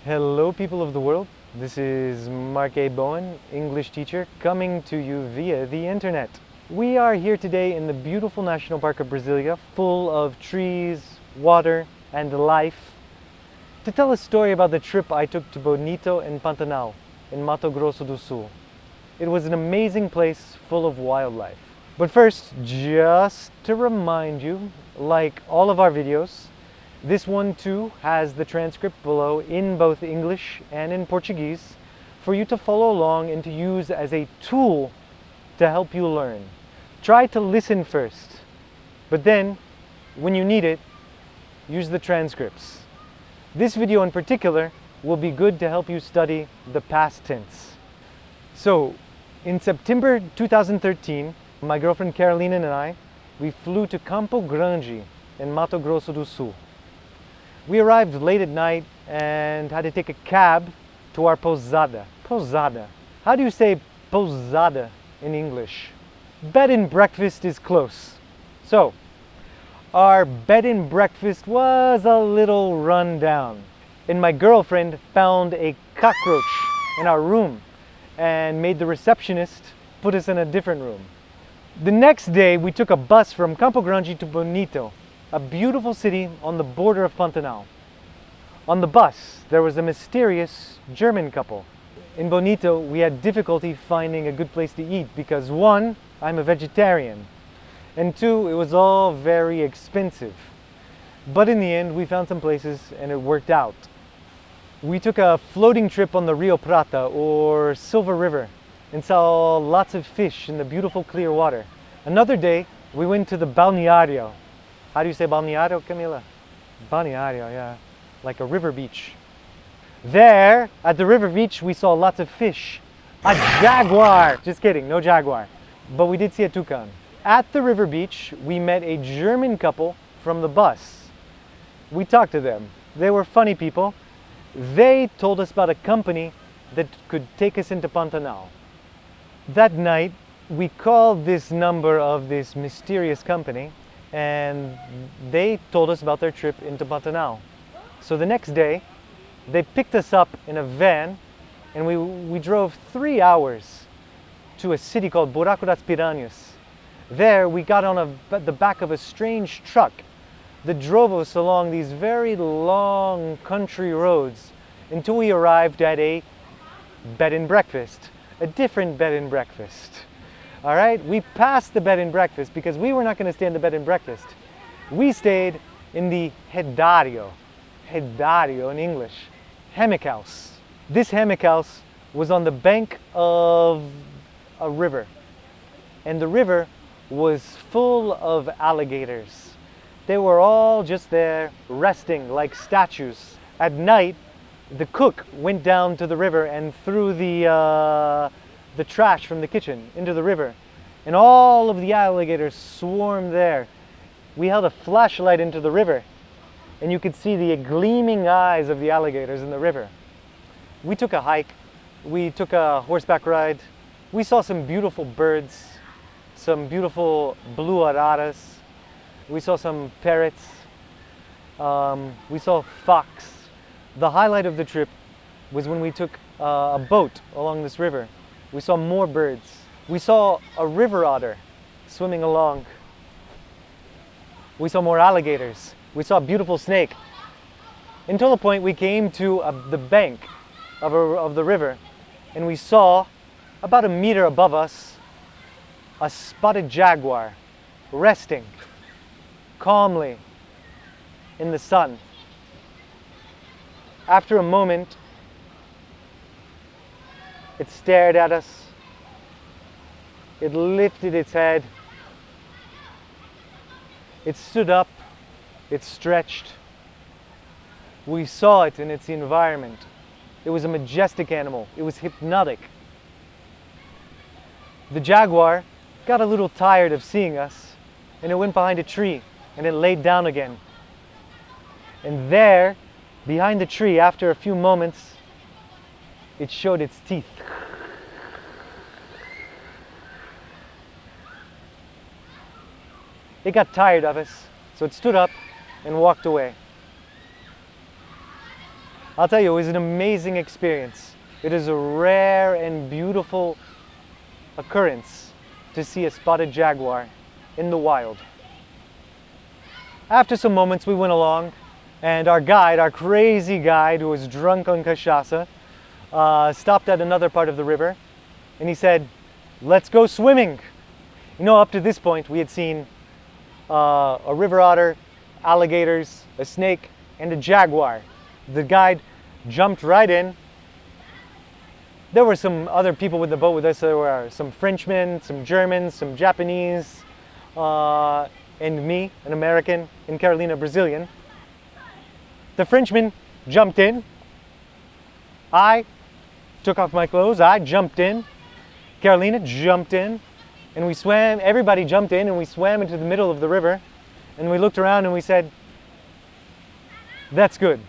Hello people of the world, this is Mark A. Bowen, English teacher, coming to you via the internet. We are here today in the beautiful National Park of Brasilia, full of trees, water, and life, to tell a story about the trip I took to Bonito and Pantanal in Mato Grosso do Sul. It was an amazing place full of wildlife. But first, just to remind you, like all of our videos, this one too has the transcript below in both English and in Portuguese for you to follow along and to use as a tool to help you learn. Try to listen first, but then, when you need it, use the transcripts. This video in particular will be good to help you study the past tense. So, in September 2013, my girlfriend Carolina and I, we flew to Campo Grande in Mato Grosso do Sul. We arrived late at night and had to take a cab to our posada. Posada. How do you say posada in English? Bed and breakfast is close. So, our bed and breakfast was a little run down. And my girlfriend found a cockroach in our room and made the receptionist put us in a different room. The next day we took a bus from Campo Grande to Bonito, a beautiful city on the border of Pantanal. On the bus, there was a mysterious German couple. In Bonito, we had difficulty finding a good place to eat because one, I'm a vegetarian, and two, it was all very expensive. But in the end, we found some places and it worked out. We took a floating trip on the Rio Prata, or Silver River, and saw lots of fish in the beautiful clear water. Another day, we went to the balneario. How do you say balneario, Camila? Balneario, yeah. Like a river beach. There, at the river beach, we saw lots of fish. A jaguar! Just kidding, no jaguar. But we did see a toucan. At the river beach, we met a German couple from the bus. We talked to them. They were funny people. They told us about a company that could take us into Pantanal. That night, we called this number of this mysterious company, and they told us about their trip into Pantanal. So the next day, they picked us up in a van, and we drove 3 hours to a city called Buraco das Piranhas. There, we got on the back of a strange truck that drove us along these very long country roads until we arrived at a bed and breakfast, a different bed and breakfast. All right, we passed the bed and breakfast because we were not going to stay in the bed and breakfast. We stayed in the hedario in English, hammock house. This hammock house was on the bank of a river, and the river was full of alligators. They were all just there resting like statues. At night, the cook went down to the river and threw the trash from the kitchen into the river, and all of the alligators swarmed there. We held a flashlight into the river, and you could see the gleaming eyes of the alligators in the river. We took a hike, we took a horseback ride, we saw some beautiful birds, some beautiful blue araras, we saw some parrots, we saw fox. The highlight of the trip was when we took a boat along this river. We saw more birds. We saw a river otter swimming along. We saw more alligators. We saw a beautiful snake. Until the point we came to the bank of the river, and we saw, about a meter above us, a spotted jaguar resting calmly in the sun. After a moment, it stared at us. It lifted its head. It stood up. It stretched. We saw it in its environment. It was a majestic animal. It was hypnotic. The jaguar got a little tired of seeing us, and it went behind a tree, and it laid down again. And there, behind the tree, after a few moments, it showed its teeth. it got tired of us, so it stood up and walked away. I'll tell you, it was an amazing experience. It is a rare and beautiful occurrence to see a spotted jaguar in the wild. After some moments, we went along, and our guide, our crazy guide who was drunk on cachaça, stopped at another part of the river, and he said, "Let's go swimming." You know, up to this point, we had seen a river otter, alligators, a snake, and a jaguar. The guide jumped right in. There were some other people with the boat with us. There were some Frenchmen, some Germans, some Japanese, and me, an American, and Carolina, Brazilian. The Frenchman jumped in. I took off my clothes. I jumped in. Carolina jumped in. And we swam, everybody jumped in, and we swam into the middle of the river. And we looked around and we said, "That's good.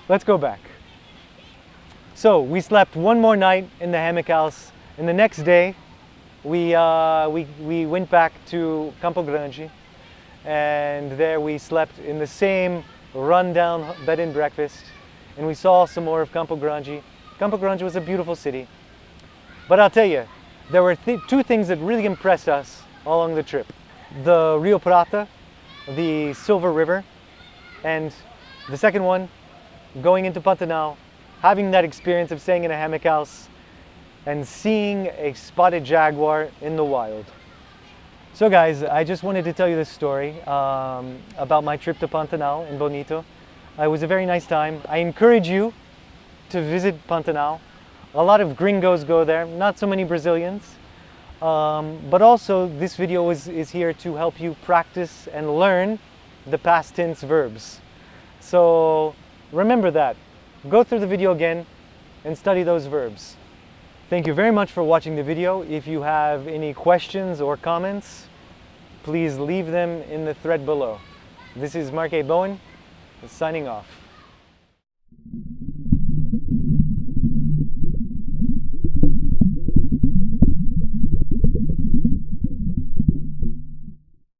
Let's go back." So we slept one more night in the hammock house, and the next day we went back to Campo Grande, and there we slept in the same rundown bed and breakfast, and we saw some more of Campo Grande. Campo Grande was a beautiful city, but I'll tell you, there were two things that really impressed us along the trip: the Rio Prata, the Silver River, and the second one, going into Pantanal, having that experience of staying in a hammock house and seeing a spotted jaguar in the wild. So guys, I just wanted to tell you this story about my trip to Pantanal in Bonito. It was a very nice time. I encourage you to visit Pantanal. A lot of gringos go there, not so many Brazilians. But also this video is here to help you practice and learn the past tense verbs. So remember that. Go through the video again and study those verbs. Thank you very much for watching the video. If you have any questions or comments, please leave them in the thread below. This is Mark A. Bowen, signing off.